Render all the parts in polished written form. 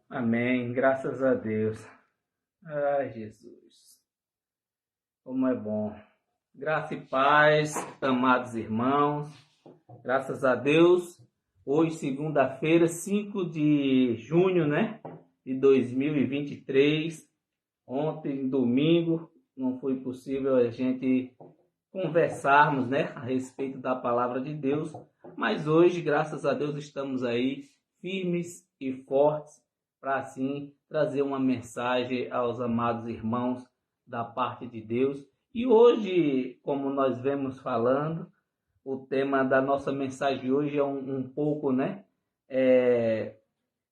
Amém. Graças a Deus. Ai, Jesus. Como é bom. Graça e paz, amados irmãos. Graças a Deus. Hoje, segunda-feira, 5 de junho, de 2023. Ontem, domingo, não foi possível a gente conversarmos, a respeito da palavra de Deus. Mas hoje, graças a Deus, estamos aí firmes e fortes para assim trazer uma mensagem aos amados irmãos da parte de Deus. E hoje, como nós vemos falando, o tema da nossa mensagem hoje é um pouco,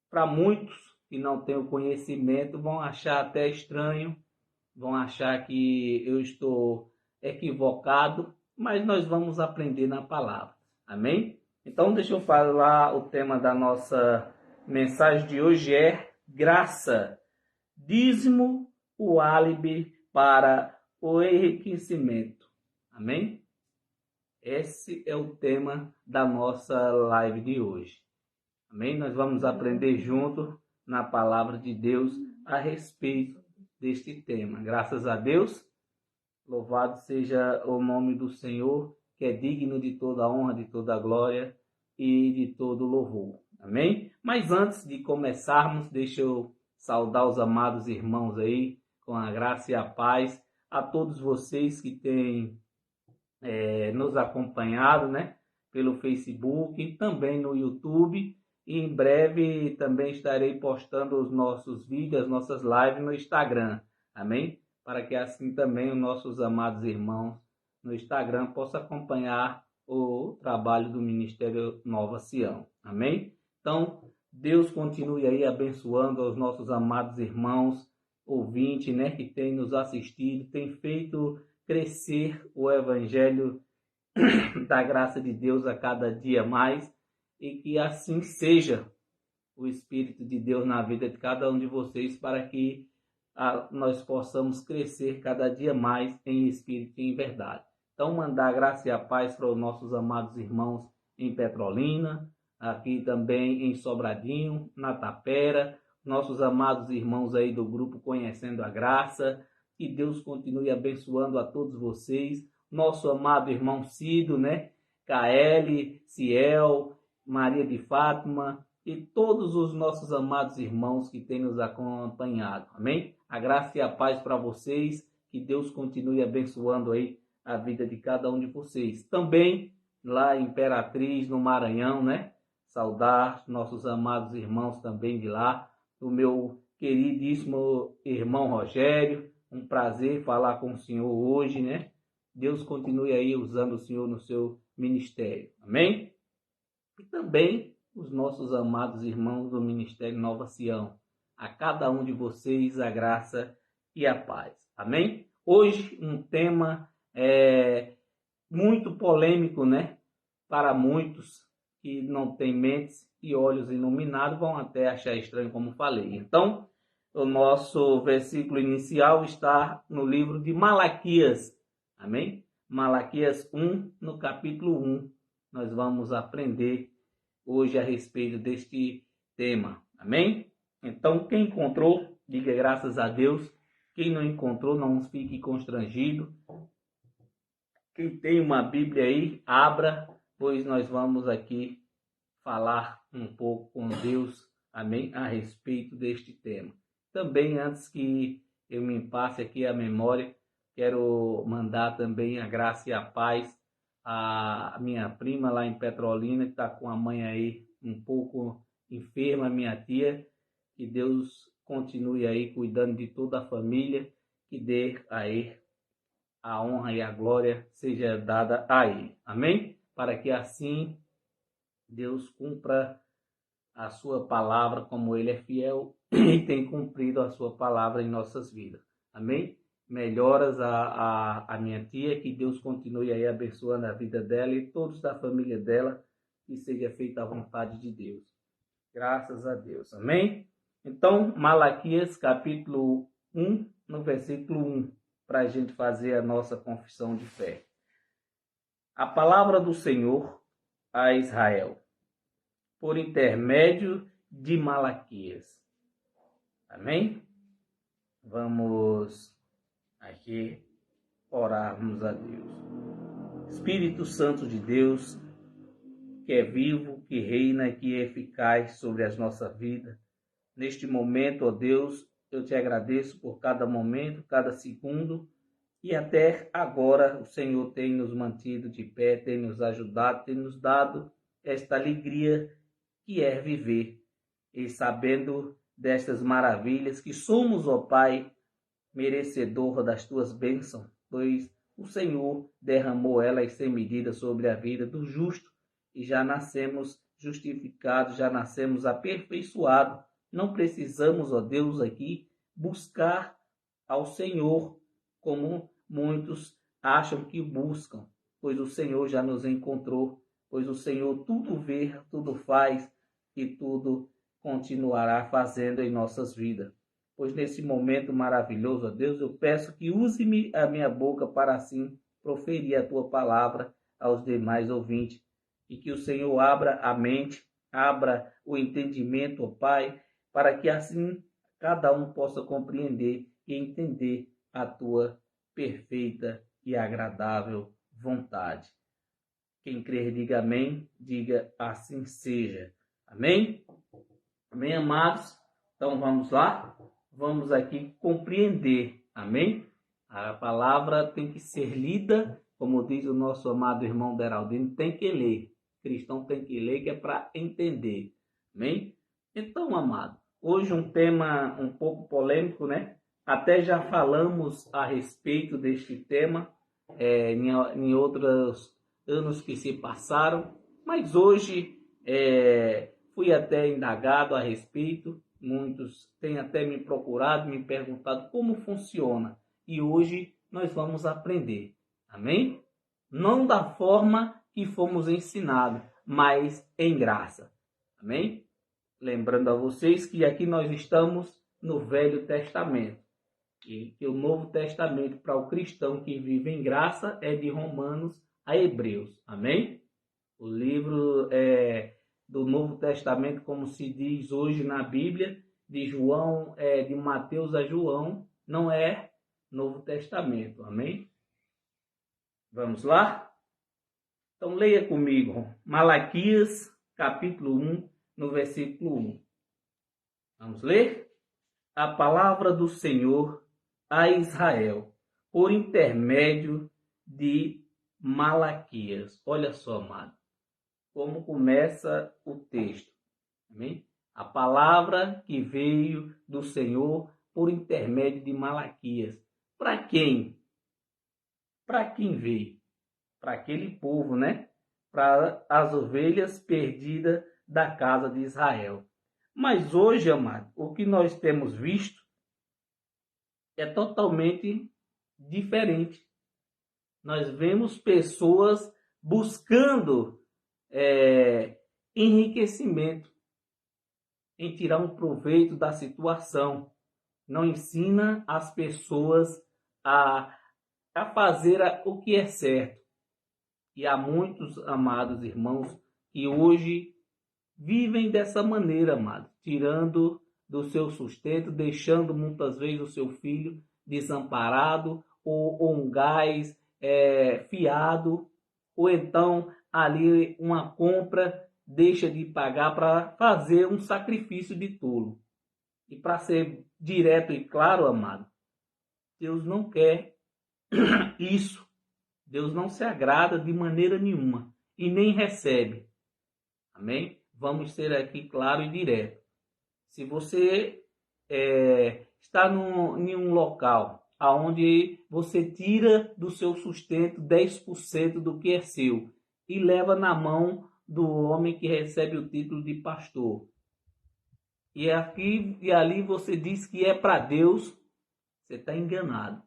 para muitos que não têm o conhecimento, vão achar até estranho, vão achar que eu estou equivocado, mas nós vamos aprender na palavra. Amém? Então, deixa eu falar o tema da nossa mensagem de hoje é graça, dízimo, o álibi para o enriquecimento. Amém? Esse é o tema da nossa live de hoje. Amém? Nós vamos aprender junto na palavra de Deus a respeito deste tema. Graças a Deus, louvado seja o nome do Senhor, que é digno de toda a honra, de toda a glória e de todo louvor. Amém? Mas antes de começarmos, deixa eu saudar os amados irmãos aí, com a graça e a paz, a todos vocês que têm nos acompanhado, pelo Facebook, também no YouTube, e em breve também estarei postando os nossos vídeos, as nossas lives no Instagram, amém? Para que assim também os nossos amados irmãos no Instagram possam acompanhar o trabalho do Ministério Nova Sião, amém? Então, Deus continue aí abençoando os nossos amados irmãos ouvintes, que têm nos assistido, têm feito crescer o Evangelho da graça de Deus a cada dia mais, e que assim seja o Espírito de Deus na vida de cada um de vocês, para que nós possamos crescer cada dia mais em espírito e em verdade. Então, mandar a graça e a paz para os nossos amados irmãos em Petrolina, aqui também em Sobradinho, na Tapera, nossos amados irmãos aí do grupo Conhecendo a Graça, que Deus continue abençoando a todos vocês, nosso amado irmão Cido, KL, Ciel, Maria de Fátima e todos os nossos amados irmãos que têm nos acompanhado, amém? A graça e a paz para vocês, que Deus continue abençoando aí a vida de cada um de vocês. Também lá em Imperatriz, no Maranhão, saudar nossos amados irmãos também de lá, o meu queridíssimo irmão Rogério, um prazer falar com o senhor hoje, Deus continue aí usando o senhor no seu ministério, amém? E também os nossos amados irmãos do Ministério Nova Sião, a cada um de vocês a graça e a paz, amém? Hoje um tema muito polêmico, para muitos que não têm mentes e olhos iluminados, vão até achar estranho como falei. Então, o nosso versículo inicial está no livro de Malaquias, amém? Malaquias 1, no capítulo 1, nós vamos aprender hoje a respeito deste tema, amém? Então, quem encontrou, diga graças a Deus. Quem não encontrou, não fique constrangido. Quem tem uma Bíblia aí, abra, pois nós vamos aqui falar um pouco com Deus, amém, a respeito deste tema. Também, antes que eu me passe aqui a memória, quero mandar também a graça e a paz à minha prima lá em Petrolina, que está com a mãe aí um pouco enferma, minha tia. Que Deus continue aí cuidando de toda a família, que dê aí a honra e a glória seja dada a ele. Amém? Para que assim Deus cumpra a sua palavra, como ele é fiel e tem cumprido a sua palavra em nossas vidas. Amém? Melhoras a minha tia, que Deus continue aí abençoando a vida dela e todos da família dela, que seja feita a vontade de Deus. Graças a Deus. Amém? Então, Malaquias capítulo 1, no versículo 1, para a gente fazer a nossa confissão de fé. A palavra do Senhor a Israel, por intermédio de Malaquias. Amém? Vamos aqui orarmos a Deus. Espírito Santo de Deus, que é vivo, que reina, que é eficaz sobre as nossas vidas. Neste momento, ó Deus, eu te agradeço por cada momento, cada segundo, e até agora o Senhor tem nos mantido de pé, tem nos ajudado, tem nos dado esta alegria que é viver, e sabendo destas maravilhas que somos, ó Pai, merecedor das tuas bênçãos, pois o Senhor derramou elas sem medida sobre a vida do justo, e já nascemos justificados, já nascemos aperfeiçoados. Não precisamos, ó Deus, aqui buscar ao Senhor como muitos acham que buscam, pois o Senhor já nos encontrou, pois o Senhor tudo vê, tudo faz e tudo continuará fazendo em nossas vidas. Pois nesse momento maravilhoso, ó Deus, eu peço que use-me a minha boca para assim proferir a tua palavra aos demais ouvintes, e que o Senhor abra a mente, abra o entendimento, ó Pai, para que assim cada um possa compreender e entender a tua perfeita e agradável vontade. Quem crer, diga amém, diga assim seja. Amém? Amém, amados? Então vamos lá? Vamos aqui compreender, amém? A palavra tem que ser lida, como diz o nosso amado irmão Deraldino, tem que ler. O cristão tem que ler, que é para entender, amém? Então, amado, hoje um tema um pouco polêmico, né? Até já falamos a respeito deste tema em outros anos que se passaram, mas hoje fui até indagado a respeito. Muitos têm até me procurado, me perguntado como funciona. E hoje nós vamos aprender. Amém? Não da forma que fomos ensinados, mas em graça. Amém? Lembrando a vocês que aqui nós estamos no Velho Testamento. E que o Novo Testamento para o cristão que vive em graça é de Romanos a Hebreus. Amém? O livro do Novo Testamento, como se diz hoje na Bíblia, de João, de Mateus a João, não é Novo Testamento, amém? Vamos lá? Então leia comigo, Malaquias, capítulo 1, no versículo 1. Vamos ler? A palavra do Senhor a Israel, por intermédio de Malaquias. Olha só, amado, como começa o texto. Amém? A palavra que veio do Senhor por intermédio de Malaquias. Para quem? Para quem veio? Para aquele povo, né? Para as ovelhas perdidas da casa de Israel. Mas hoje, amado, o que nós temos visto é totalmente diferente. Nós vemos pessoas buscando enriquecimento, em tirar um proveito da situação. Não ensina as pessoas a fazer o que é certo. E há muitos, amados irmãos, que hoje vivem dessa maneira, amados, tirando do seu sustento, deixando muitas vezes o seu filho desamparado, ou um gás fiado, ou então ali uma compra deixa de pagar para fazer um sacrifício de tolo. E para ser direto e claro, amado, Deus não quer isso. Deus não se agrada de maneira nenhuma e nem recebe. Amém? Vamos ser aqui claro e direto. Se você está em um local onde você tira do seu sustento 10% do que é seu e leva na mão do homem que recebe o título de pastor, e aqui e ali você diz que é para Deus, você está enganado.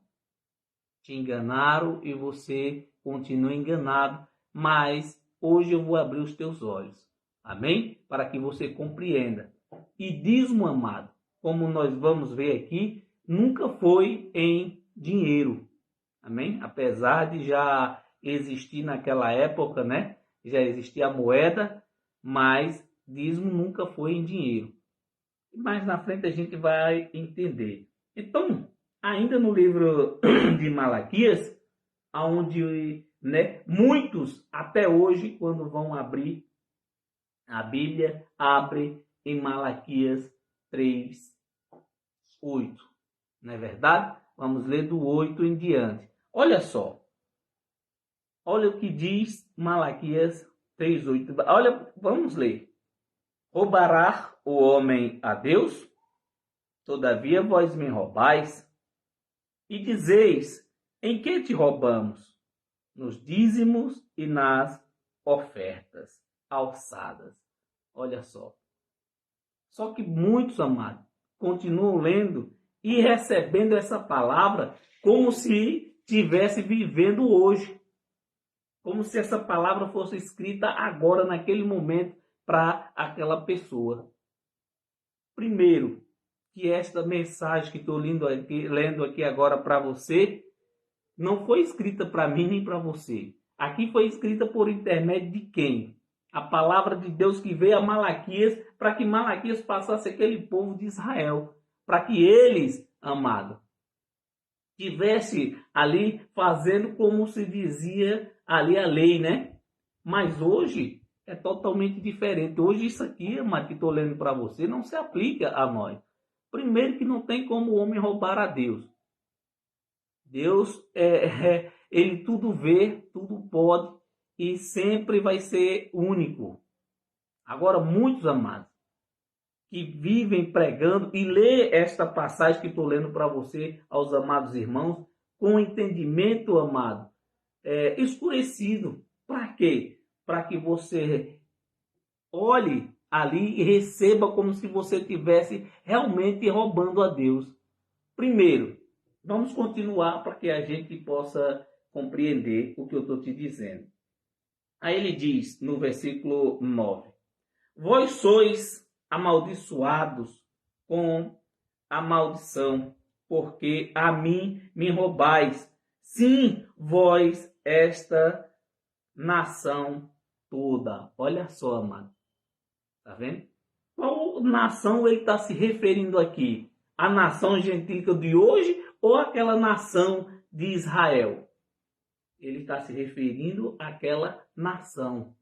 Te enganaram e você continua enganado, mas hoje eu vou abrir os teus olhos. Amém? Para que você compreenda. E dízimo, amado, como nós vamos ver aqui, nunca foi em dinheiro. Amém? Apesar de já existir naquela época, né? Já existia a moeda, mas dízimo nunca foi em dinheiro. mais na frente a gente vai entender. Então, ainda no livro de Malaquias, onde, né, muitos até hoje, quando vão abrir a Bíblia, abre em Malaquias 3:8. Não é verdade? Vamos ler do 8 em diante. Olha só. Olha o que diz Malaquias 3:8. Olha, vamos ler. Roubará o homem a Deus? Todavia vós me roubais. E dizeis, em que te roubamos? Nos dízimos e nas ofertas alçadas. Olha só. Só que muitos, amados, continuam lendo e recebendo essa palavra como se estivesse vivendo hoje. Como se essa palavra fosse escrita agora, naquele momento, para aquela pessoa. Primeiro, que esta mensagem que estou lendo aqui agora para você, não foi escrita para mim nem para você. Aqui foi escrita por intermédio de quem? A palavra de Deus que veio a Malaquias, para que Malaquias passasse aquele povo de Israel. Para que eles, amado, tivesse ali fazendo como se dizia ali a lei, né? Mas hoje é totalmente diferente. Hoje isso aqui, amado, que estou lendo para você, não se aplica a nós. Primeiro que não tem como o homem roubar a Deus. Deus, ele tudo vê, tudo pode e sempre vai ser único. Agora, muitos amados que vivem pregando e lê esta passagem que estou lendo para você, aos amados irmãos, com entendimento, amado, escurecido. Para quê? Para que você olhe ali e receba como se você estivesse realmente roubando a Deus. Primeiro, vamos continuar para que a gente possa compreender o que eu estou te dizendo. Aí ele diz no versículo 9: Vós sois amaldiçoados com a maldição, porque a mim me roubais. Sim, vós, esta nação toda. Olha só, amado. Tá vendo? Qual nação ele está se referindo aqui? A nação gentílica de hoje ou aquela nação de Israel? Ele está se referindo àquela nação.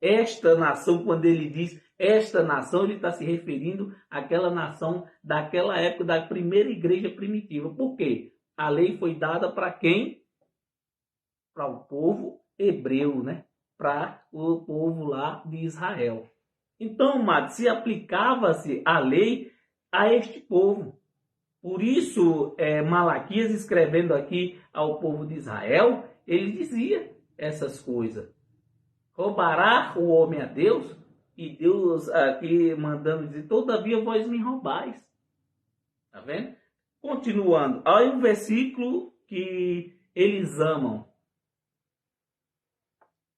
Esta nação, quando ele diz esta nação, ele está se referindo àquela nação daquela época, da primeira igreja primitiva. Por quê? A lei foi dada para quem? Para o povo hebreu, né? Para o povo lá de Israel. Então, amado, se aplicava-se a lei a este povo. Por isso, Malaquias, escrevendo aqui ao povo de Israel, ele dizia essas coisas. Roubará o homem a Deus? E Deus aqui mandando dizer, todavia vós me roubais. Tá vendo? Continuando, aí o versículo que eles amam.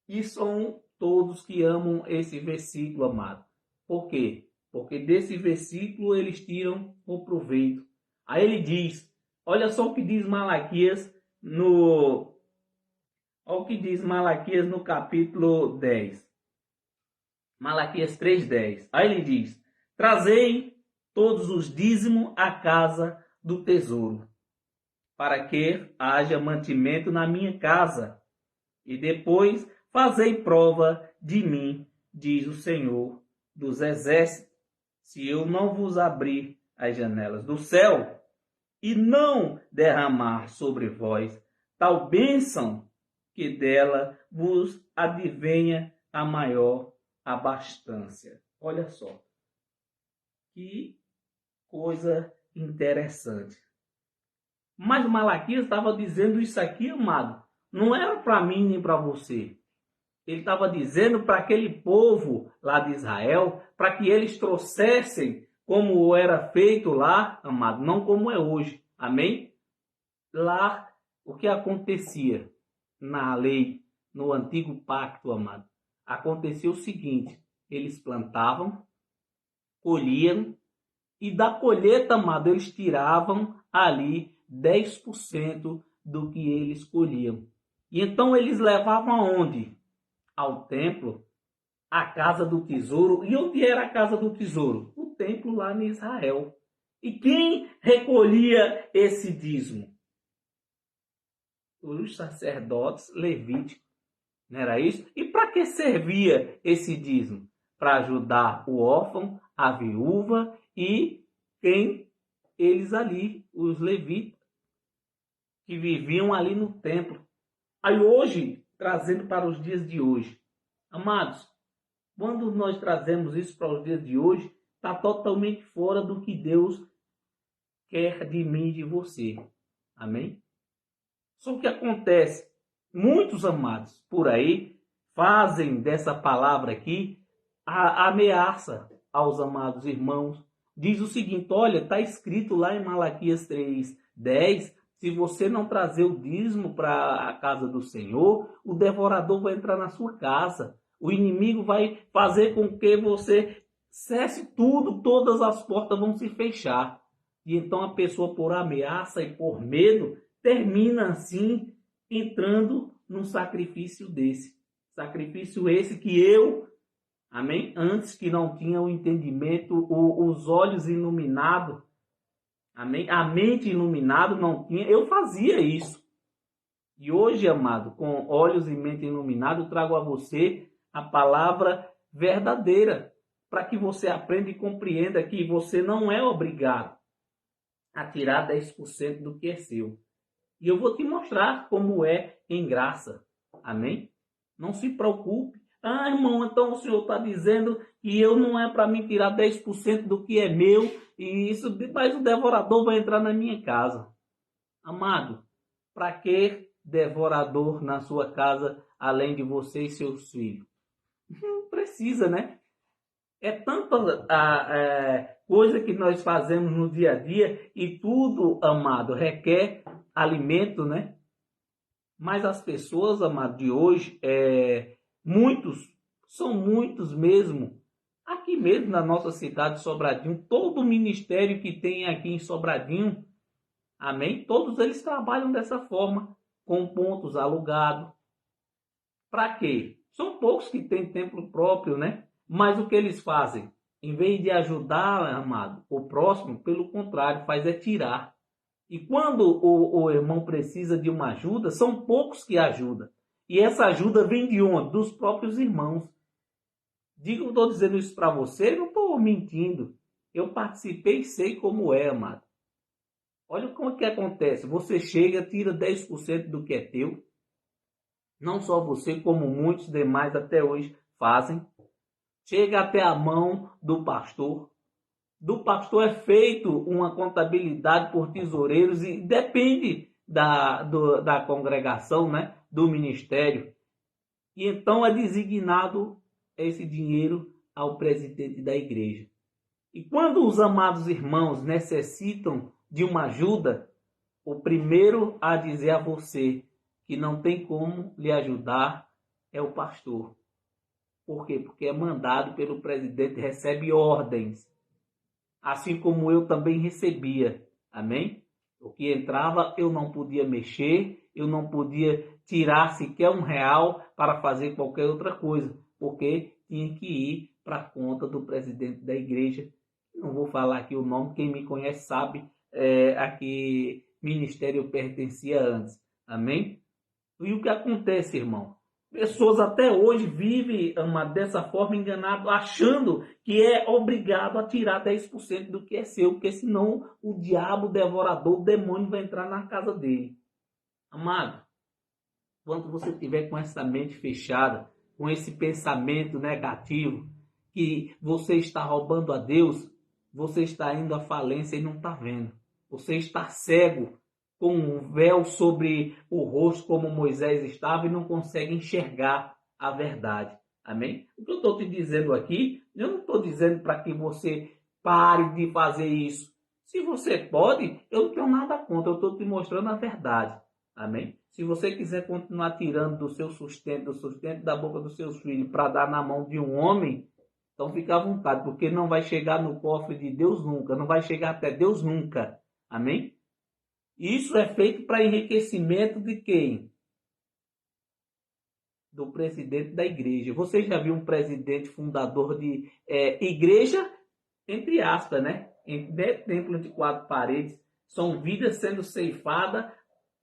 E são todos que amam esse versículo, amado. Por quê? Porque desse versículo eles tiram o proveito. Aí ele diz, olha só o que diz Malaquias no capítulo 10. Malaquias 3:10. Aí ele diz, trazei todos os dízimos à casa do tesouro, para que haja mantimento na minha casa, e depois fazei prova de mim, diz o Senhor dos exércitos, se eu não vos abrir as janelas do céu e não derramar sobre vós tal bênção, que dela vos advenha a maior abastança. Olha só, que coisa interessante. Mas Malaquias estava dizendo isso aqui, amado, não era para mim nem para você. Ele estava dizendo para aquele povo lá de Israel, para que eles trouxessem como era feito lá, amado, não como é hoje. Amém? Lá, o que acontecia na lei, no antigo pacto, amado? Acontecia o seguinte, eles plantavam, colhiam, e da colheita, amado, eles tiravam ali 10% do que eles colhiam. E então eles levavam aonde? Ao templo, à casa do tesouro. E onde era a casa do tesouro? O no templo lá em Israel. E quem recolhia esse dízimo? Os sacerdotes levíticos. Não era isso? E para que servia esse dízimo? Para ajudar o órfão, a viúva e quem? Eles ali, os levitas, que viviam ali no templo. Aí hoje, trazendo para os dias de hoje. Amados, quando nós trazemos isso para os dias de hoje, está totalmente fora do que Deus quer de mim e de você. Amém? Só que acontece, muitos amados por aí fazem dessa palavra aqui a ameaça aos amados irmãos. Diz o seguinte, olha, está escrito lá em Malaquias 3:10, se você não trazer o dízimo para a casa do Senhor, o devorador vai entrar na sua casa. O inimigo vai fazer com que você cesse tudo, todas as portas vão se fechar. E então a pessoa, por ameaça e por medo, termina assim entrando num sacrifício desse. Sacrifício esse que eu, amém? Antes que não tinha o entendimento, os olhos iluminados, amém? A mente iluminada não tinha, eu fazia isso. E hoje, amado, com olhos e mente iluminados, trago a você a palavra verdadeira, para que você aprenda e compreenda que você não é obrigado a tirar 10% do que é seu. E eu vou te mostrar como é em graça. Amém? Não se preocupe. Ah, irmão, então o senhor está dizendo que eu não é para me tirar 10% do que é meu, e isso, mas o devorador vai entrar na minha casa. Amado, para que devorador na sua casa, além de você e seus filhos? Não precisa, né? É tanta coisa que nós fazemos no dia a dia e tudo, amado, requer alimento, né? Mas as pessoas, amado, de hoje, são muitos mesmo, aqui mesmo na nossa cidade de Sobradinho, todo o ministério que tem aqui em Sobradinho, amém? Todos eles trabalham dessa forma, com pontos alugados. Para quê? São poucos que têm templo próprio, né? Mas o que eles fazem? Em vez de ajudar, amado, o próximo, pelo contrário, faz é tirar. E quando o irmão precisa de uma ajuda, são poucos que ajudam. E essa ajuda vem de onde? Dos próprios irmãos. Digo, estou dizendo isso para você, não estou mentindo. Eu participei e sei como é, amado. Olha como que acontece. Você chega, tira 10% do que é teu. Não só você, como muitos demais até hoje fazem. Chega até a mão do pastor. Do pastor é feito uma contabilidade por tesoureiros e depende da congregação, né? Do ministério. E então é designado esse dinheiro ao presidente da igreja. E quando os amados irmãos necessitam de uma ajuda, o primeiro a dizer a você que não tem como lhe ajudar é o pastor. Por quê? Porque é mandado pelo presidente, recebe ordens. Assim como eu também recebia. Amém? O que entrava eu não podia mexer, eu não podia tirar sequer R$ 1 para fazer qualquer outra coisa, porque tinha que ir para a conta do presidente da igreja. Não vou falar aqui o nome, quem me conhece sabe a que ministério eu pertencia antes. Amém? E o que acontece, irmão? Pessoas até hoje vivem dessa forma enganado, achando que é obrigado a tirar 10% do que é seu, porque senão o diabo, o devorador, o demônio vai entrar na casa dele. Amado, quando você tiver com essa mente fechada, com esse pensamento negativo, que você está roubando a Deus, você está indo à falência e não está vendo. Você está cego, com um véu sobre o rosto como Moisés estava e não consegue enxergar a verdade. Amém? O que eu estou te dizendo aqui, eu não estou dizendo para que você pare de fazer isso. Se você pode, eu não tenho nada contra, eu estou te mostrando a verdade. Amém? Se você quiser continuar tirando do seu sustento, do sustento da boca dos seus filhos para dar na mão de um homem, então fica à vontade, porque não vai chegar no cofre de Deus nunca, não vai chegar até Deus nunca. Amém? Isso é feito para enriquecimento de quem? Do presidente da igreja. Você já viu um presidente fundador de igreja entre aspas, né? Templo de quatro paredes, são vidas sendo ceifadas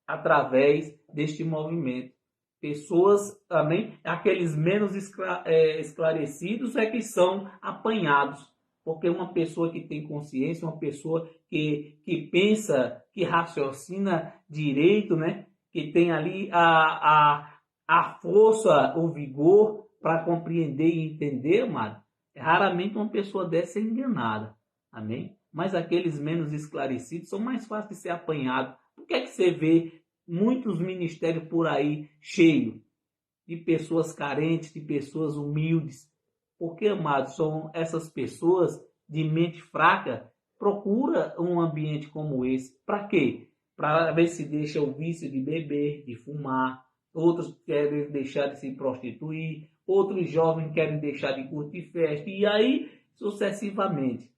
através deste movimento. Pessoas também, aqueles menos esclarecidos é que são apanhados. Porque uma pessoa que tem consciência, uma pessoa que pensa, que raciocina direito, né? Que tem ali a força, o vigor para compreender e entender, amado, raramente uma pessoa dessa é enganada. Amém? Mas aqueles menos esclarecidos são mais fáceis de ser apanhados. Por que é que você vê muitos ministérios por aí cheios de pessoas carentes, de pessoas humildes? Porque, amados, são essas pessoas de mente fraca procura um ambiente como esse. Para quê? Para ver se deixa o vício de beber, de fumar. Outros querem deixar de se prostituir. Outros jovens querem deixar de curtir festa. E aí, sucessivamente.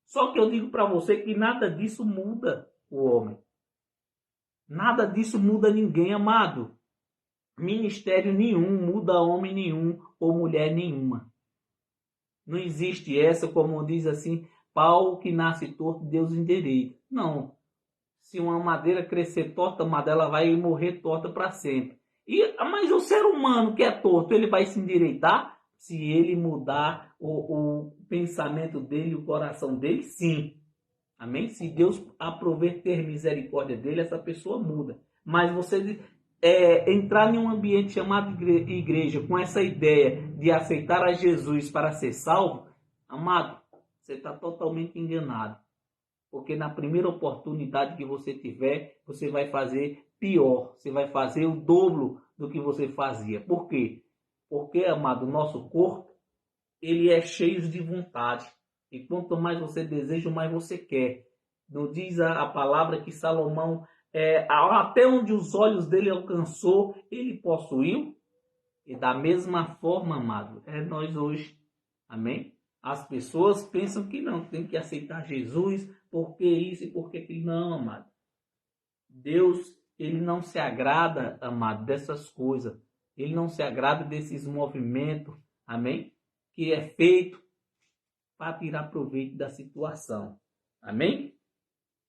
Só que eu digo para você que nada disso muda o homem. Nada disso muda ninguém, amado. Ministério nenhum muda homem nenhum ou mulher nenhuma. Não existe essa, como diz assim, pau que nasce torto, Deus endireita. Não. Se uma madeira crescer torta, a madeira vai morrer torta para sempre. Mas o ser humano que é torto, ele vai se endireitar? Se ele mudar o pensamento dele, o coração dele, sim. Amém? Se Deus aprover ter misericórdia dele, essa pessoa muda. Mas você entrar em um ambiente chamado igreja com essa ideia de aceitar a Jesus para ser salvo, amado, você está totalmente enganado. Porque na primeira oportunidade que você tiver, você vai fazer pior. Você vai fazer o dobro do que você fazia. Por quê? Porque, amado, o nosso corpo, ele é cheio de vontade. E quanto mais você deseja, mais você quer. Não diz a palavra que Salomão, até onde os olhos dele alcançou, ele possuiu? E da mesma forma, amado, é nós hoje. Amém? As pessoas pensam que não, tem que aceitar Jesus, porque isso e porque aquilo. Não, amado. Deus, ele não se agrada, amado, dessas coisas. Ele não se agrada desses movimentos, amém? Que é feito para tirar proveito da situação. Amém?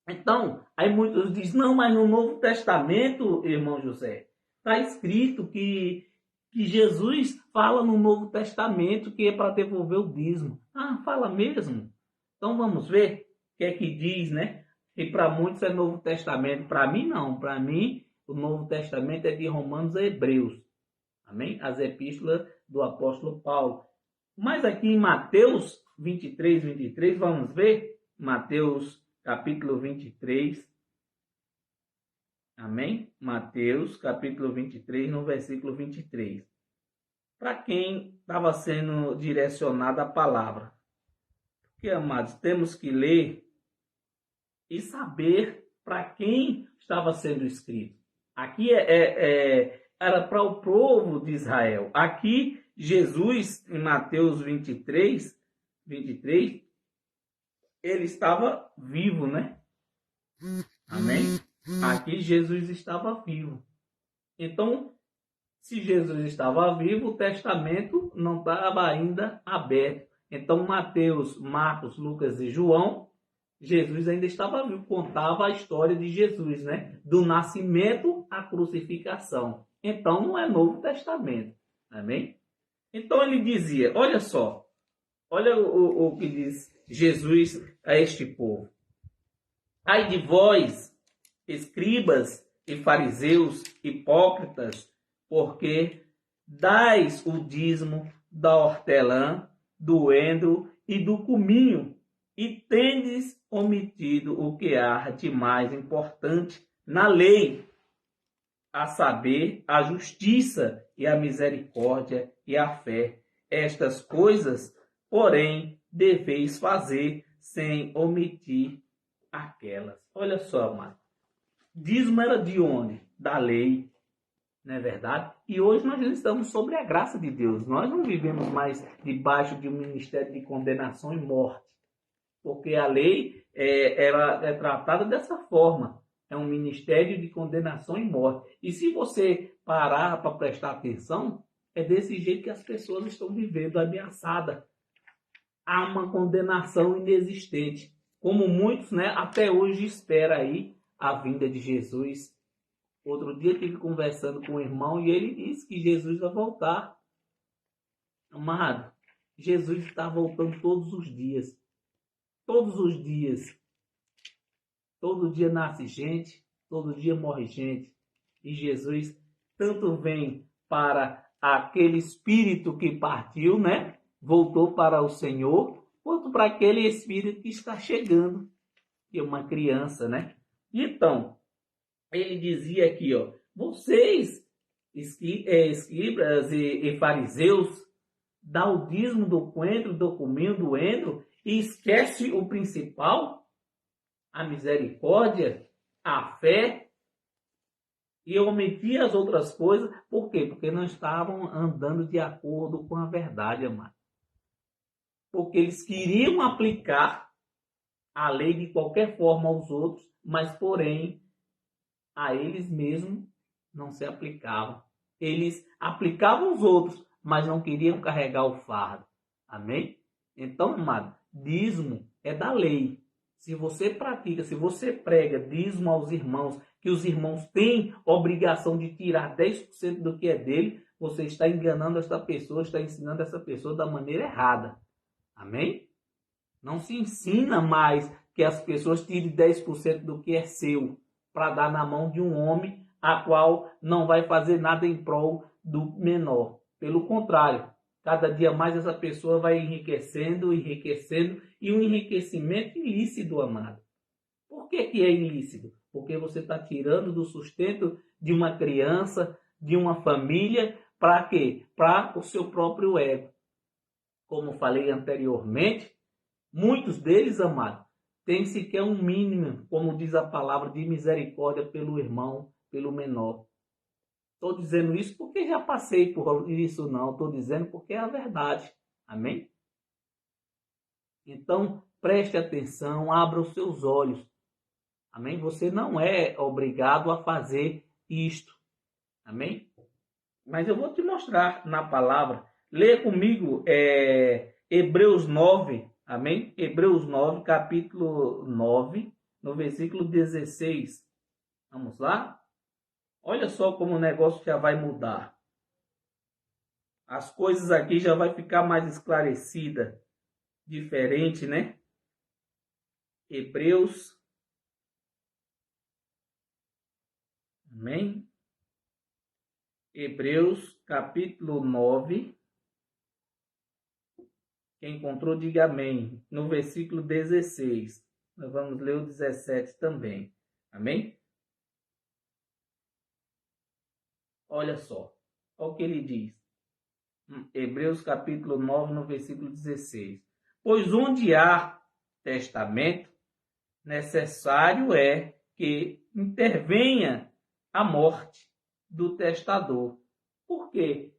Então, aí muitos dizem, não, mas no Novo Testamento, irmão José, está escrito que Jesus fala no Novo Testamento que é para devolver o dízimo. Ah, fala mesmo? Então vamos ver o que é que diz, né? E para muitos é Novo Testamento. Para mim, não. Para mim, o Novo Testamento é de Romanos a Hebreus. Amém? As epístolas do apóstolo Paulo. Mas aqui em Mateus 23, vamos ver? Mateus capítulo 23. Amém? Mateus capítulo 23, no versículo 23. Para quem estava sendo direcionada a palavra. Porque, amados, temos que ler e saber para quem estava sendo escrito. Aqui era para o povo de Israel. Aqui, Jesus, em Mateus 23, ele estava vivo, né? Amém? Aqui Jesus estava vivo. Então, se Jesus estava vivo, o testamento não estava ainda aberto. Então, Mateus, Marcos, Lucas e João, Jesus ainda estava vivo. Contava a história de Jesus, né? Do nascimento à crucificação. Então, não é Novo Testamento. Amém? Então, ele dizia, olha só. Olha o que diz Jesus a este povo. Ai de vós, escribas e fariseus, hipócritas, porque dais o dízimo da hortelã, do endro e do cominho, e tendes omitido o que há de mais importante na lei, a saber, a justiça e a misericórdia e a fé. Estas coisas, porém, deveis fazer sem omitir aquelas. Olha só, mano. Dízimo era de onde? Da lei. Não é verdade? E hoje nós estamos sobre a graça de Deus. Nós não vivemos mais debaixo de um ministério de condenação e morte. Porque a lei é tratada dessa forma. É um ministério de condenação e morte. E se você parar para prestar atenção, é desse jeito que as pessoas estão vivendo, ameaçadas. há uma condenação inexistente, como muitos, né, até hoje esperam aí a vinda de Jesus. Outro dia eu estive conversando com um irmão e ele disse que Jesus vai voltar. Amado, Jesus está voltando todos os dias. Todos os dias. Todo dia nasce gente, todo dia morre gente. E Jesus tanto vem para aquele espírito que partiu, né? Voltou para o Senhor, quanto para aquele espírito que está chegando, que é uma criança, né? Então, ele dizia aqui, ó, vocês, escribas e fariseus, dá o dízimo do coentro, do cominho, do endro, e esquece o principal, a misericórdia, a fé, e omitia as outras coisas. Por quê? Porque não estavam andando de acordo com a verdade, amado. Porque eles queriam aplicar a lei de qualquer forma aos outros, mas porém a eles mesmos não se aplicavam. Eles aplicavam os outros, mas não queriam carregar o fardo. Amém? Então, amado, dízimo é da lei. Se você pratica, se você prega dízimo aos irmãos, que os irmãos têm obrigação de tirar 10% do que é dele, você está enganando essa pessoa, está ensinando essa pessoa da maneira errada. Amém? Não se ensina mais que as pessoas tirem 10% do que é seu para dar na mão de um homem a qual não vai fazer nada em prol do menor. Pelo contrário, cada dia mais essa pessoa vai enriquecendo, enriquecendo, e um enriquecimento ilícito, amado. Por que é ilícito? Porque você está tirando do sustento de uma criança, de uma família, para quê? Para o seu próprio ego. Como falei anteriormente, muitos deles, amado, têm sequer um mínimo, como diz a palavra, de misericórdia pelo irmão, pelo menor. Estou dizendo isso porque já passei por isso, não. Estou dizendo porque é a verdade. Amém? Então, preste atenção, abra os seus olhos. Amém? Você não é obrigado a fazer isto. Amém? Mas eu vou te mostrar na palavra. Leia comigo Hebreus 9. Amém? Hebreus 9, capítulo 9, no versículo 16. Vamos lá? Olha só como o negócio já vai mudar. As coisas aqui já vai ficar mais esclarecida, diferente, né? Hebreus. Amém? Hebreus, capítulo 9. Quem encontrou, diga amém. No versículo 16. Nós vamos ler o 17 também. Amém? Olha só. Olha o que ele diz. Hebreus capítulo 9, no versículo 16. Pois onde há testamento, necessário é que intervenha a morte do testador. Por que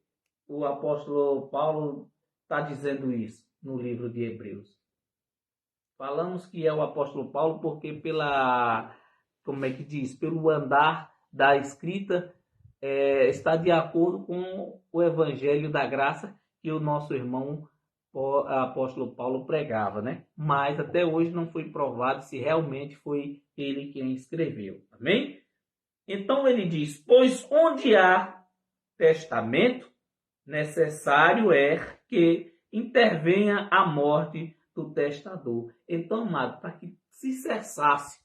o apóstolo Paulo está dizendo isso no livro de Hebreus? Falamos que é o apóstolo Paulo porque como é que diz? Pelo andar da escrita, está de acordo com o evangelho da graça que o nosso irmão apóstolo Paulo pregava, né? Mas até hoje não foi provado se realmente foi ele quem escreveu. Amém? Então ele diz: pois onde há testamento, necessário é que intervenha a morte do testador. Então, amado, para que se cessasse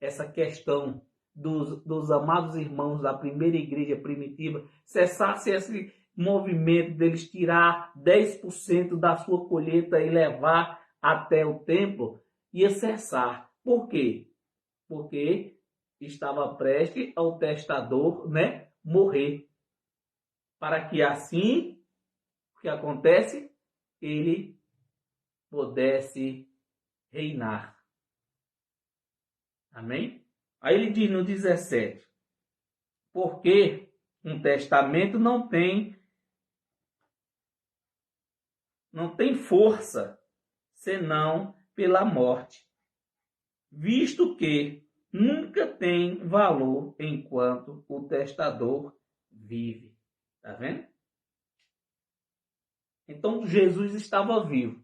essa questão dos amados irmãos da primeira igreja primitiva, cessasse esse movimento deles tirar 10% da sua colheita e levar até o templo, ia cessar. Por quê? Porque estava prestes ao testador, né, morrer. Para que assim, o que acontece? Ele pudesse reinar. Amém? Aí ele diz no 17, porque um testamento não tem força, senão pela morte, visto que nunca tem valor enquanto o testador vive. Tá vendo? Então Jesus estava vivo.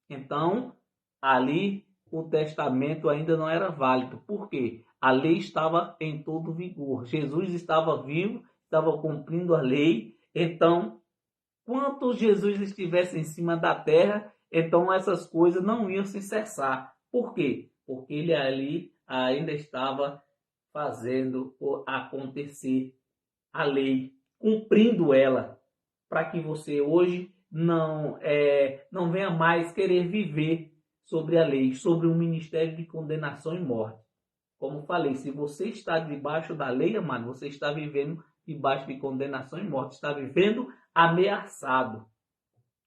Então, ali o testamento ainda não era válido. Por quê? A lei estava em todo vigor. Jesus estava vivo, estava cumprindo a lei. Então, quanto Jesus estivesse em cima da terra, então essas coisas não iam se cessar. Por quê? Porque ele ali ainda estava fazendo acontecer a lei, cumprindo ela, para que você hoje não venha mais querer viver sobre a lei, sobre um ministério de condenação e morte. Como falei, se você está debaixo da lei, amado, você está vivendo debaixo de condenação e morte, está vivendo ameaçado.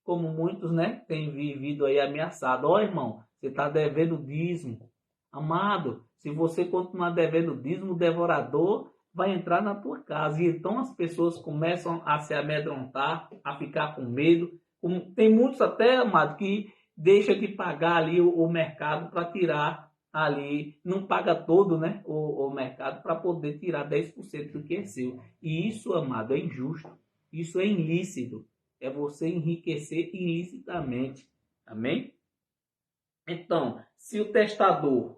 Como muitos, né, têm vivido aí ameaçado. Ó, irmão, você está devendo dízimo. Amado, se você continuar devendo dízimo, o devorador vai entrar na tua casa. E então as pessoas começam a se amedrontar, a ficar com medo. Tem muitos até, amado, que deixa de pagar ali o mercado para tirar ali, não paga todo, né, o mercado para poder tirar 10% do que é seu. E isso, amado, é injusto. Isso é ilícito. É você enriquecer ilicitamente. Amém? Então, se o testador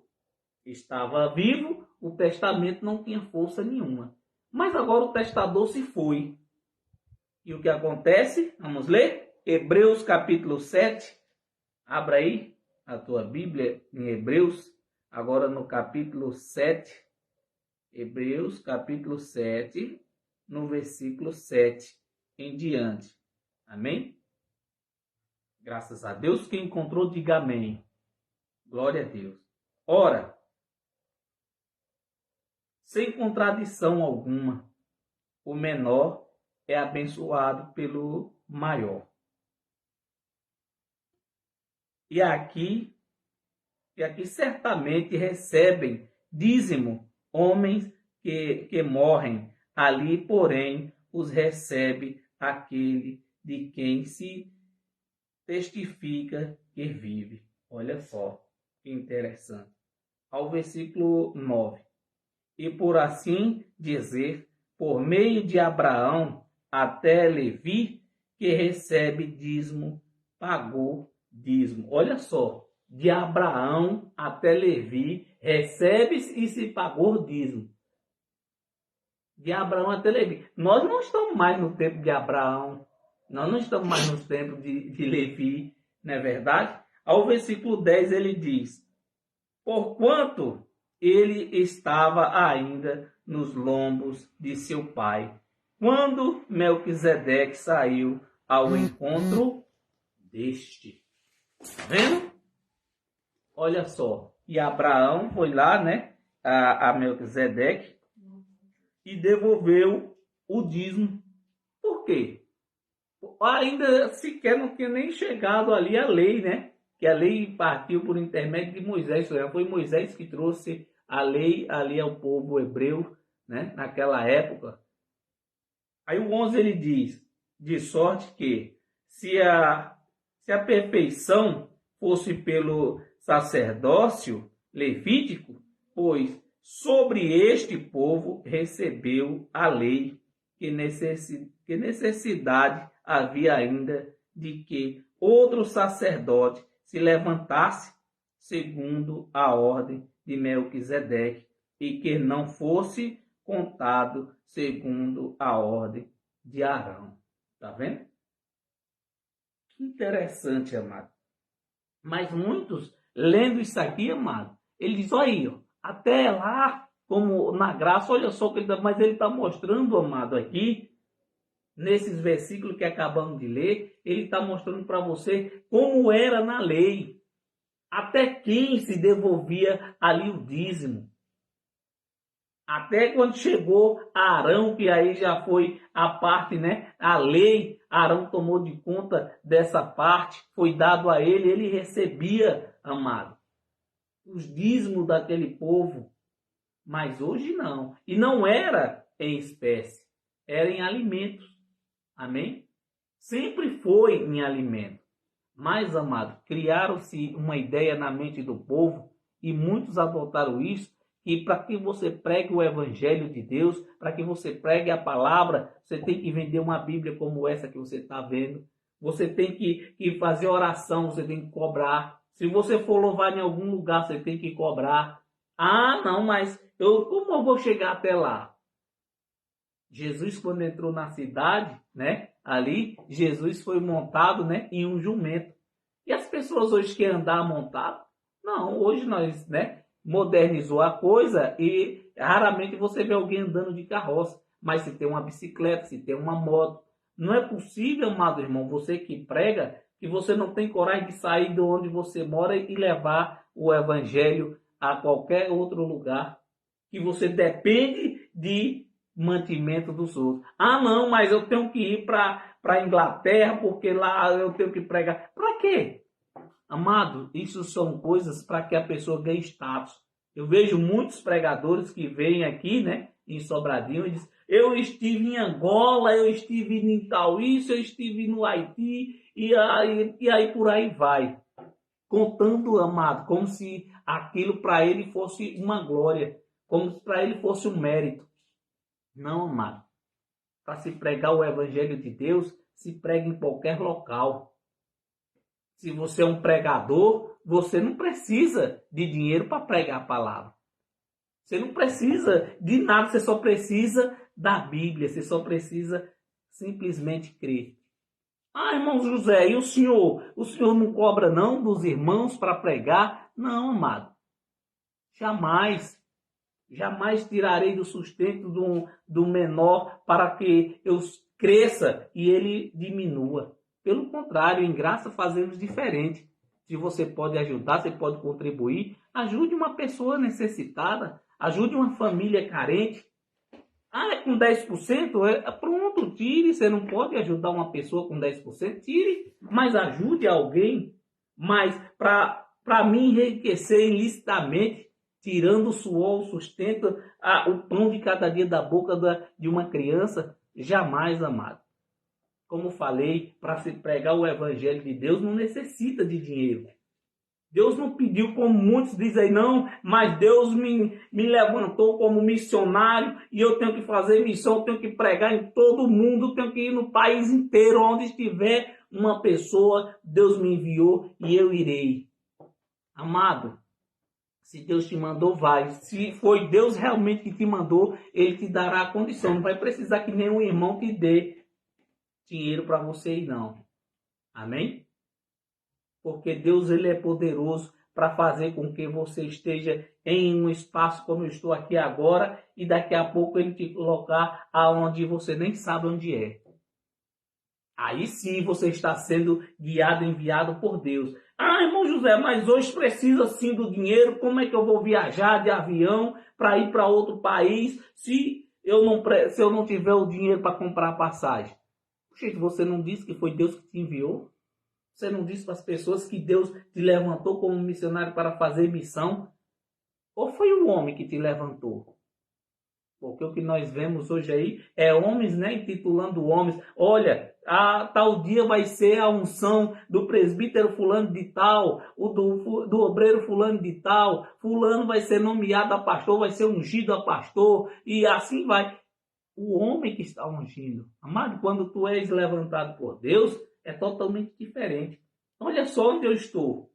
estava vivo, o testamento não tinha força nenhuma. Mas agora o testador se foi. E o que acontece? Vamos ler? Hebreus capítulo 7. Abra aí a tua Bíblia em Hebreus, agora no capítulo 7. Hebreus capítulo 7, no versículo 7 em diante. Amém? Graças a Deus. Quem encontrou, diga amém. Glória a Deus. Ora, sem contradição alguma, o menor é abençoado pelo maior. E aqui certamente recebem dízimo homens que morrem. Ali, porém, os recebe aquele de quem se testifica que vive. Olha só que interessante. Ao versículo 9. E por assim dizer, por meio de Abraão até Levi, que recebe dízimo, pagou dízimo. Olha só, de Abraão até Levi, recebe e se pagou dízimo. De Abraão até Levi. Nós não estamos mais no tempo de Abraão, nós não estamos mais no tempo de Levi, não é verdade? Ao versículo 10 ele diz, porquanto ele estava ainda nos lombos de seu pai, quando Melquisedeque saiu ao encontro deste. Tá vendo? Olha só. E Abraão foi lá, né, a Melquisedeque e devolveu o dízimo. Por quê? Ainda sequer não tinha nem chegado ali a lei, né? Que a lei partiu por intermédio de Moisés. Foi Moisés que trouxe a lei ali ao povo hebreu, né? Naquela época. Aí o 11 ele diz, de sorte que se a perfeição fosse pelo sacerdócio levítico, pois sobre este povo recebeu a lei, que necessidade havia ainda de que outro sacerdote se levantasse segundo a ordem de Melquisedeque e que não fosse contado segundo a ordem de Arão. Tá vendo? Que interessante, amado. Mas muitos, lendo isso aqui, amado, ele diz, olha aí, ó, até lá, como na graça, olha só o que ele está, mas ele está mostrando, amado, aqui, nesses versículos que acabamos de ler, ele está mostrando para você como era na lei. Até quem se devolvia ali o dízimo. Até quando chegou a Arão, que aí já foi a parte, né? A lei, Arão tomou de conta dessa parte, foi dado a ele, ele recebia, amado, os dízimos daquele povo. Mas hoje não. E não era em espécie, era em alimentos. Amém? Sempre foi em alimento. Mas, amado, criaram-se uma ideia na mente do povo e muitos adotaram isso, que para que você pregue o evangelho de Deus, para que você pregue a palavra, você tem que vender uma Bíblia como essa que você está vendo Você tem que fazer oração, você tem que cobrar. Se você for louvar em algum lugar, você tem que cobrar. Ah, não, mas como eu vou chegar até lá? Jesus, quando entrou na cidade, né? Ali, Jesus foi montado, né, em um jumento. E as pessoas hoje querem andar montado? Não, hoje nós, né, modernizou a coisa e raramente você vê alguém andando de carroça. Mas se tem uma bicicleta, se tem uma moto, não é possível, amado irmão, você que prega, que você não tem coragem de sair de onde você mora e levar o evangelho a qualquer outro lugar, que você depende de mantimento dos outros. Ah, não, mas eu tenho que ir para a Inglaterra porque lá eu tenho que pregar. Para quê? Amado, isso são coisas para que a pessoa ganhe status. Eu vejo muitos pregadores que vêm aqui, né, em Sobradinho, e dizem, eu estive em Angola, eu estive em tal isso, eu estive no Haiti, e aí por aí vai. Contando, amado, como se aquilo para ele fosse uma glória, como se para ele fosse um mérito. Não, amado. Para se pregar o evangelho de Deus, se prega em qualquer local. Se você é um pregador, você não precisa de dinheiro para pregar a palavra. Você não precisa de nada, você só precisa da Bíblia, você só precisa simplesmente crer. Ah, irmão José, e o senhor? O senhor não cobra não dos irmãos para pregar? Não, amado. Jamais. Jamais tirarei do sustento do menor para que eu cresça e ele diminua. Pelo contrário, em graça fazemos diferente. Se você pode ajudar, você pode contribuir, ajude uma pessoa necessitada, ajude uma família carente. Ah, é com 10%? Pronto, tire. Você não pode ajudar uma pessoa com 10%? Tire, mas ajude alguém. Mas para me enriquecer ilicitamente, tirando o suor, o sustento, o pão de cada dia da boca de uma criança, jamais, amado. Como falei, para se pregar o evangelho de Deus não necessita de dinheiro. Deus não pediu, como muitos dizem, não, mas Deus me levantou como missionário e eu tenho que fazer missão, eu tenho que pregar em todo mundo, eu tenho que ir no país inteiro, onde estiver uma pessoa, Deus me enviou e eu irei. Amado, se Deus te mandou, vai. Se foi Deus realmente que te mandou, Ele te dará a condição. Não vai precisar que nenhum irmão te dê dinheiro para você ir, não. Amém? Porque Deus ele é poderoso para fazer com que você esteja em um espaço como eu estou aqui agora e daqui a pouco Ele te colocar aonde você nem sabe onde é. Aí sim você está sendo guiado, enviado por Deus. Ah, irmão José, mas hoje precisa sim do dinheiro. Como é que eu vou viajar de avião para ir para outro país se eu não tiver o dinheiro para comprar passagem? Gente, você não disse que foi Deus que te enviou? Você não disse para as pessoas que Deus te levantou como missionário para fazer missão? Ou foi o homem que te levantou? Porque o que nós vemos hoje aí é homens, né, intitulando homens. Olha, tal dia vai ser a unção do presbítero fulano de tal, do obreiro fulano de tal. Fulano vai ser nomeado a pastor, vai ser ungido a pastor. E assim vai. O homem que está ungindo. Amado, quando tu és levantado por Deus, é totalmente diferente. Olha só onde eu estou.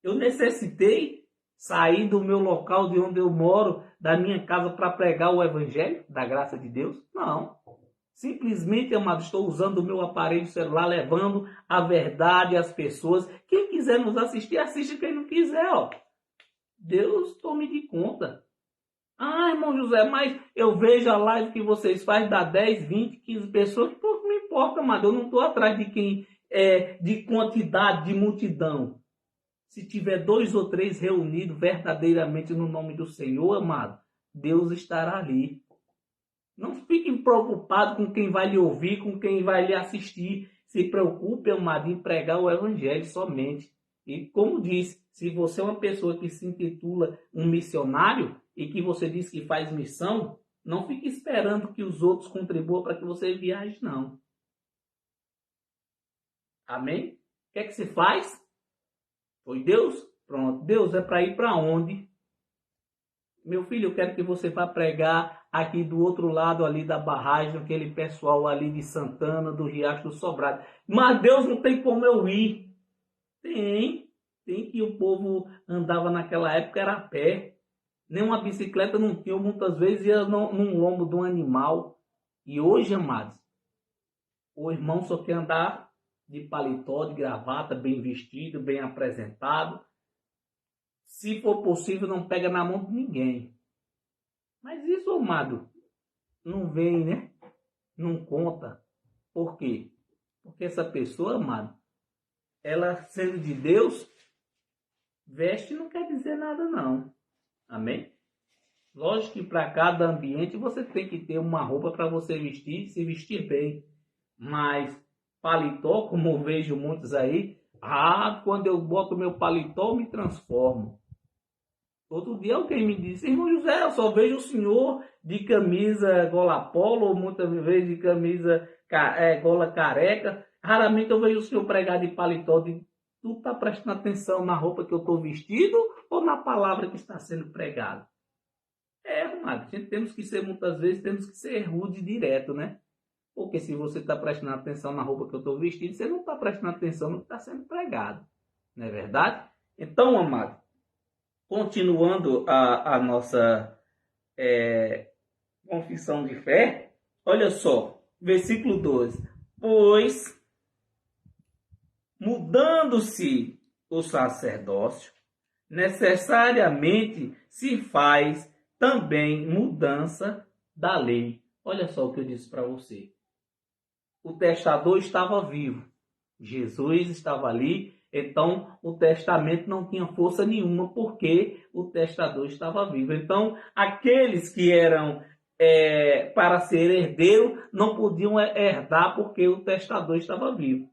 Eu necessitei sair do meu local de onde eu moro, da minha casa, para pregar o evangelho da graça de Deus? Não. Simplesmente, amado, estou usando o meu aparelho celular, levando a verdade às pessoas. Quem quiser nos assistir, assiste. Quem não quiser, ó. Deus tome de conta. Ah, irmão José, mas eu vejo a live que vocês fazem, dá 10, 20, 15 pessoas, que pouco me importa, amado. Eu não estou atrás de quem de quantidade, de multidão. Se tiver 2 ou 3 reunidos verdadeiramente no nome do Senhor, amado, Deus estará ali. Não fiquem preocupados com quem vai lhe ouvir, com quem vai lhe assistir. Se preocupe, amado, em pregar o evangelho somente. E como disse, se você é uma pessoa que se intitula um missionário e que você diz que faz missão, não fique esperando que os outros contribuam para que você viaje, não. Amém? O que é que se faz? Foi Deus? Pronto. Deus é para ir para onde? Meu filho, eu quero que você vá pregar aqui do outro lado ali da barragem, aquele pessoal ali de Santana, do Riacho do Sobrado. Mas Deus, não tem como eu ir. Tem que o povo andava naquela época era a pé. Nem uma bicicleta não tinha, muitas vezes ia num lombo de um animal. E hoje, amados, o irmão só quer andar de paletó, de gravata, bem vestido, bem apresentado. Se for possível, não pega na mão de ninguém. Mas isso, amado, não vem, né? Não conta. Por quê? Porque essa pessoa, amado, ela sendo de Deus, veste não quer dizer nada, não. Amém? Lógico que para cada ambiente você tem que ter uma roupa para você vestir, se vestir bem. Mas paletó, como eu vejo muitos aí, quando eu boto meu paletó, eu me transformo. Outro dia alguém me disse, irmão José, eu só vejo o senhor de camisa gola polo, ou muitas vezes de camisa gola careca. Raramente eu vejo o senhor pregar de paletó. Tu está prestando atenção na roupa que eu estou vestido ou na palavra que está sendo pregada? Amado, a gente muitas vezes, temos que ser rude e direto, né? Porque se você está prestando atenção na roupa que eu estou vestindo, você não está prestando atenção no que está sendo pregado. Não é verdade? Então, amado, continuando a nossa confissão de fé, olha só, versículo 12. Pois, mudando-se o sacerdócio, necessariamente se faz também mudança da lei. Olha só o que eu disse para você. O testador estava vivo. Jesus estava ali, então o testamento não tinha força nenhuma porque o testador estava vivo. Então, aqueles que eram para ser herdeiro não podiam herdar porque o testador estava vivo.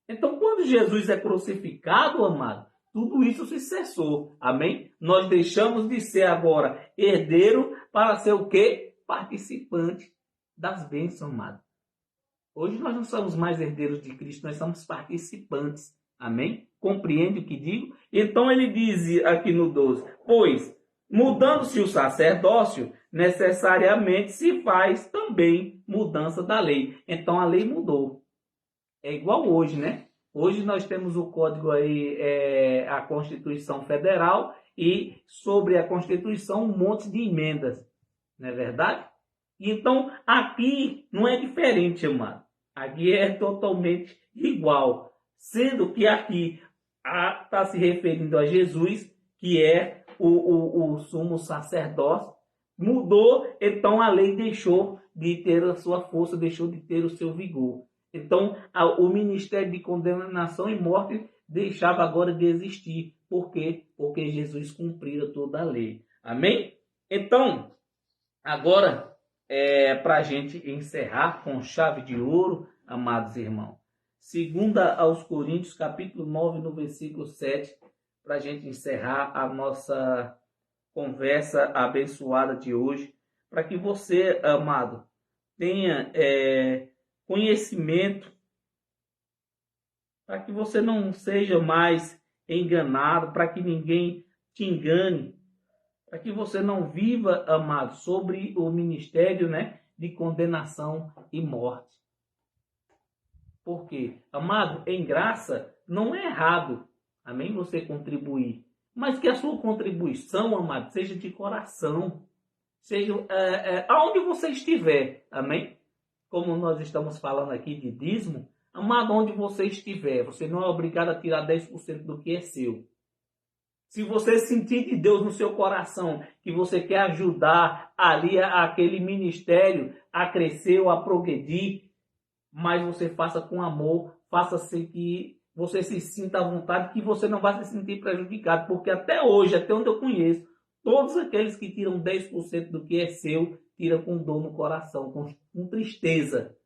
Então, quando Jesus é crucificado, amado, tudo isso se cessou. Amém? Nós deixamos de ser agora herdeiro para ser o quê? Participante das bênçãos, amado. Hoje nós não somos mais herdeiros de Cristo, nós somos participantes. Amém? Compreende o que digo? Então ele diz aqui no 12, pois, mudando-se o sacerdócio, necessariamente se faz também mudança da lei. Então a lei mudou. É igual hoje, né? Hoje nós temos o código aí, a Constituição Federal, e sobre a Constituição um monte de emendas. Não é verdade? Então aqui não é diferente, amado. Aqui é totalmente igual. Sendo que aqui está se referindo a Jesus, que é o sumo sacerdócio. Mudou, então a lei deixou de ter a sua força, deixou de ter o seu vigor. Então, o ministério de condenação e morte deixava agora de existir. Por quê? Porque Jesus cumprira toda a lei. Amém? Então, agora, para a gente encerrar com chave de ouro, amados irmãos. 2 aos Coríntios, capítulo 9, no versículo 7, para a gente encerrar a nossa conversa abençoada de hoje, para que você, amado, tenha conhecimento, para que você não seja mais enganado, para que ninguém te engane, para que você não viva, amado, sobre o ministério, né, de condenação e morte. Por quê? Amado, em graça, não é errado, amém, você contribuir, mas que a sua contribuição, amado, seja de coração, seja aonde você estiver, amém? Como nós estamos falando aqui de dízimo, amado, onde você estiver, você não é obrigado a tirar 10% do que é seu. Se você sentir de Deus no seu coração que você quer ajudar ali aquele ministério a crescer ou a progredir, mas você faça com amor, faça-se que você se sinta à vontade, que você não vai se sentir prejudicado, porque até hoje, até onde eu conheço, todos aqueles que tiram 10% do que é seu, tiram com dor no coração, com tristeza.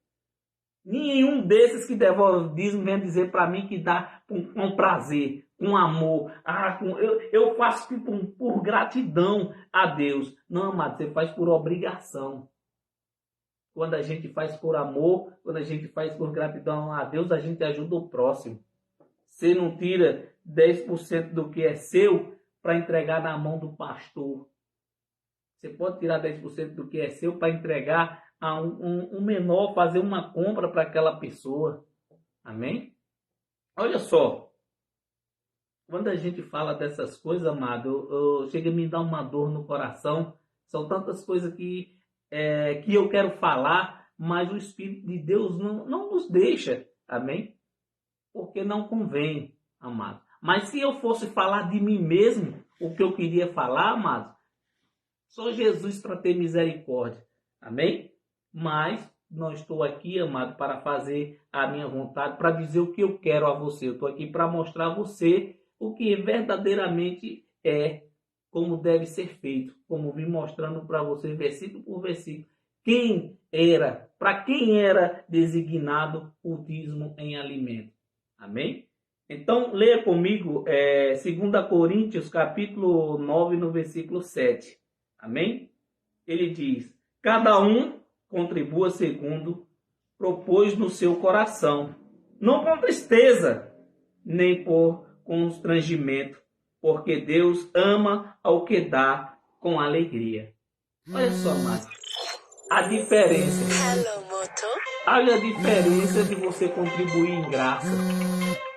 Nenhum desses que devolve o dízimo vem dizer para mim que dá com prazer, com amor. Eu faço por gratidão a Deus. Não, amado, você faz por obrigação. Quando a gente faz por amor, quando a gente faz por gratidão a Deus, a gente ajuda o próximo. Você não tira 10% do que é seu para entregar na mão do pastor. Você pode tirar 10% do que é seu para entregar a um menor, fazer uma compra para aquela pessoa. Amém? Olha só. Quando a gente fala dessas coisas, amado, chega a me dar uma dor no coração. São tantas coisas que eu quero falar, mas o Espírito de Deus não nos deixa. Amém? Porque não convém, amado. Mas se eu fosse falar de mim mesmo, o que eu queria falar, amado, só Jesus para ter misericórdia. Amém? Mas não estou aqui, amado, para fazer a minha vontade, para dizer o que eu quero a você. Eu estou aqui para mostrar a você o que verdadeiramente é, como deve ser feito. Como vim mostrando para você, versículo por versículo, para quem era designado o dízimo em alimento. Amém? Então, leia comigo 2 Coríntios, capítulo 9, no versículo 7. Amém? Ele diz, cada um contribua segundo propôs no seu coração, não com tristeza, nem por constrangimento, porque Deus ama ao que dá com alegria. Olha só, amado, a diferença. Olha a diferença de você contribuir em graça.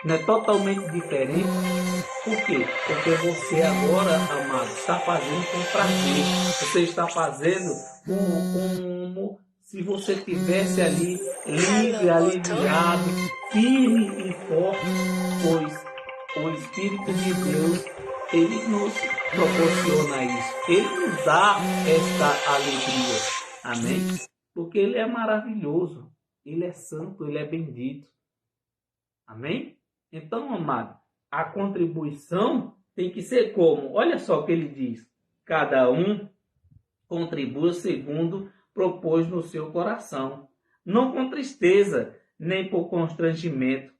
Não é totalmente diferente. Por quê? Porque você agora, amado, está fazendo com prazer. Você está fazendo como se você estivesse ali livre, aliviado, firme e forte, pois o Espírito de Deus, ele nos proporciona isso. Ele nos dá esta alegria. Amém? Porque ele é maravilhoso, ele é santo, ele é bendito. Amém? Então, amado, a contribuição tem que ser como? Olha só o que ele diz. Cada um contribua segundo propôs no seu coração, não com tristeza, nem por constrangimento,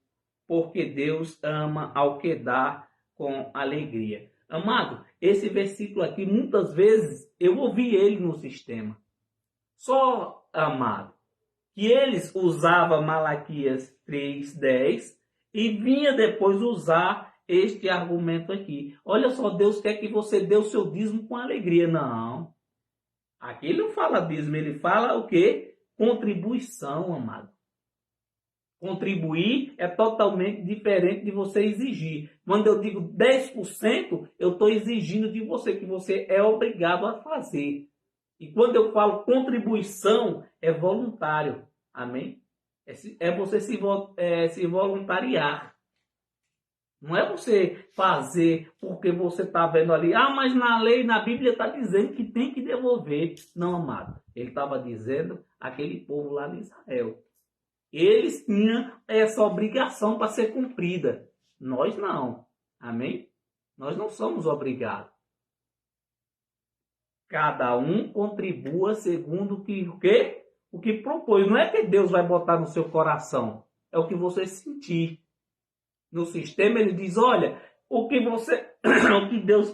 porque Deus ama ao que dá com alegria. Amado, esse versículo aqui, muitas vezes, eu ouvi ele no sistema. Só, amado, que eles usavam Malaquias 3:10 e vinha depois usar este argumento aqui. Olha só, Deus quer que você dê o seu dízimo com alegria. Não. Aqui ele não fala dízimo, ele fala o quê? Contribuição, amado. Contribuir é totalmente diferente de você exigir. Quando eu digo 10%, eu estou exigindo de você, que você é obrigado a fazer. E quando eu falo contribuição, é voluntário. Amém? É você se voluntariar. Não é você fazer porque você está vendo ali. Ah, mas na lei, na Bíblia está dizendo que tem que devolver. Não, amado. Ele estava dizendo aquele povo lá de Israel. Eles tinham essa obrigação para ser cumprida. Nós não. Amém? Nós não somos obrigados. Cada um contribua segundo o que propôs. Não é que Deus vai botar no seu coração. É o que você sentir. No sistema ele diz, olha, o que Deus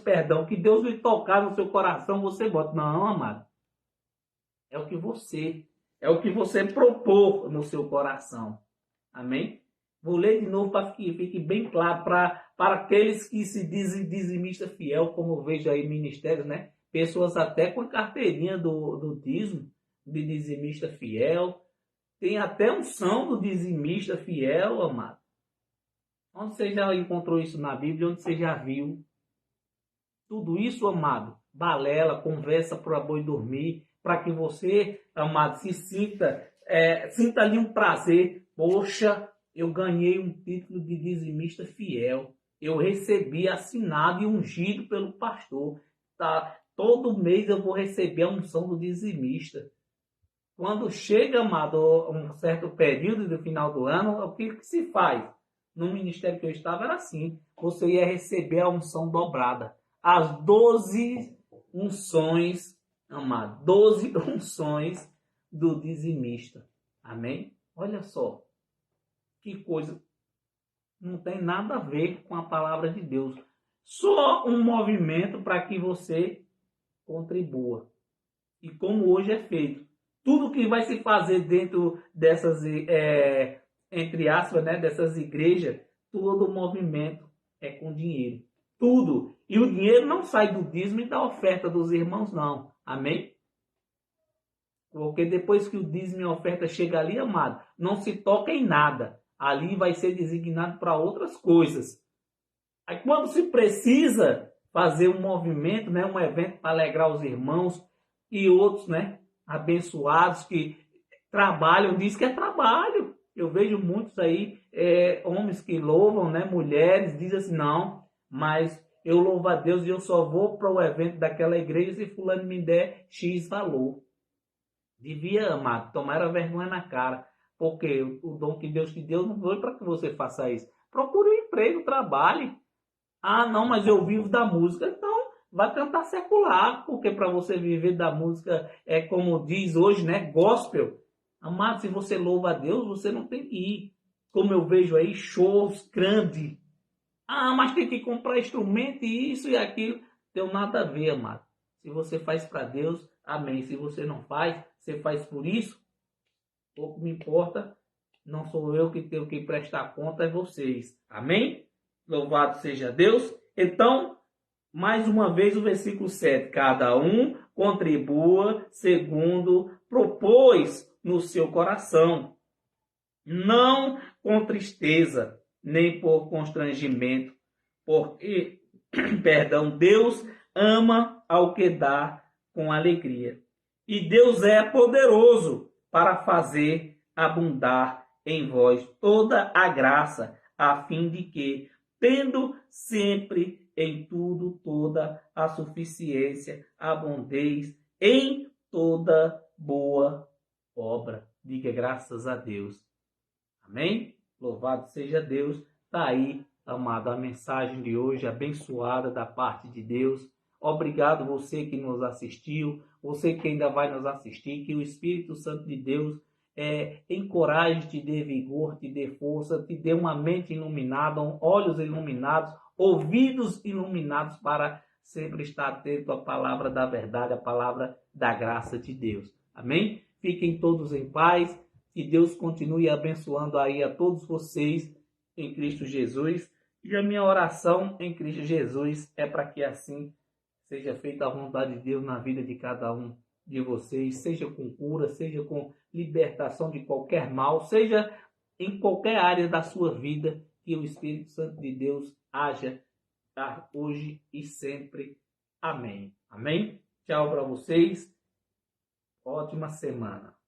lhe tocar no seu coração, você bota. Não, amado. É o que você propor no seu coração. Amém? Vou ler de novo para que fique bem claro para aqueles que se dizem dizimista fiel, como eu vejo aí ministérios, né? Pessoas até com a carteirinha do dízimo, de dizimista fiel. Tem até unção do dizimista fiel, amado. Onde você já encontrou isso na Bíblia? Onde você já viu? Tudo isso, amado, balela, conversa para boi dormir, para que você, amado, se sinta ali um prazer. Poxa, eu ganhei um título de dizimista fiel. Eu recebi assinado e ungido pelo pastor. Tá? Todo mês eu vou receber a unção do dizimista. Quando chega, amado, um certo período do final do ano, o que se faz? No ministério que eu estava era assim. Você ia receber a unção dobrada. As 12 unções, amado, 12 unções do dizimista. Amém? Olha só. Que coisa. Não tem nada a ver com a palavra de Deus. Só um movimento para que você contribua. E como hoje é feito. Tudo que vai se fazer dentro dessas, entre aspas, né, dessas igrejas, todo o movimento é com dinheiro. Tudo. E o dinheiro não sai do dízimo e da oferta dos irmãos, não. Amém? Porque depois que o dízimo e a oferta chega ali, amado, não se toca em nada. Ali vai ser designado para outras coisas. Aí quando se precisa fazer um movimento, né, um evento para alegrar os irmãos e outros, né, abençoados que trabalham, diz que é trabalho. Eu vejo muitos aí, homens que louvam, né, mulheres, dizem assim, não, mas eu louvo a Deus e eu só vou para o evento daquela igreja se fulano me der X valor. Devia, amado, tomar a vergonha na cara. Porque o dom que Deus te deu não foi para que você faça isso. Procure um emprego, trabalhe. Ah, não, mas eu vivo da música. Então, vai cantar secular. Porque para você viver da música, é como diz hoje, né? Gospel. Amado, se você louva a Deus, você não tem que ir. Como eu vejo aí, shows grandes. Ah, mas tem que comprar instrumento e isso e aquilo. Tem nada a ver, amado. Se você faz para Deus, amém. Se você não faz, você faz por isso, pouco me importa. Não sou eu que tenho que prestar conta, é vocês. Amém? Louvado seja Deus. Então, mais uma vez o versículo 7. Cada um contribua segundo propôs no seu coração, não com tristeza, nem por constrangimento, porque, perdão, Deus ama ao que dá com alegria. E Deus é poderoso para fazer abundar em vós toda a graça, a fim de que, tendo sempre em tudo toda a suficiência, abundeis em toda boa obra. Diga graças a Deus. Amém? Louvado seja Deus. Está aí, amado, a mensagem de hoje abençoada da parte de Deus. Obrigado você que nos assistiu, você que ainda vai nos assistir, que o Espírito Santo de Deus encoraje, te dê vigor, te dê força, te dê uma mente iluminada, olhos iluminados, ouvidos iluminados para sempre estar atento à palavra da verdade, à palavra da graça de Deus. Amém? Fiquem todos em paz. Que Deus continue abençoando aí a todos vocês em Cristo Jesus. E a minha oração em Cristo Jesus é para que assim seja feita a vontade de Deus na vida de cada um de vocês, seja com cura, seja com libertação de qualquer mal, seja em qualquer área da sua vida, que o Espírito Santo de Deus haja hoje e sempre. Amém. Amém? Tchau para vocês. Ótima semana.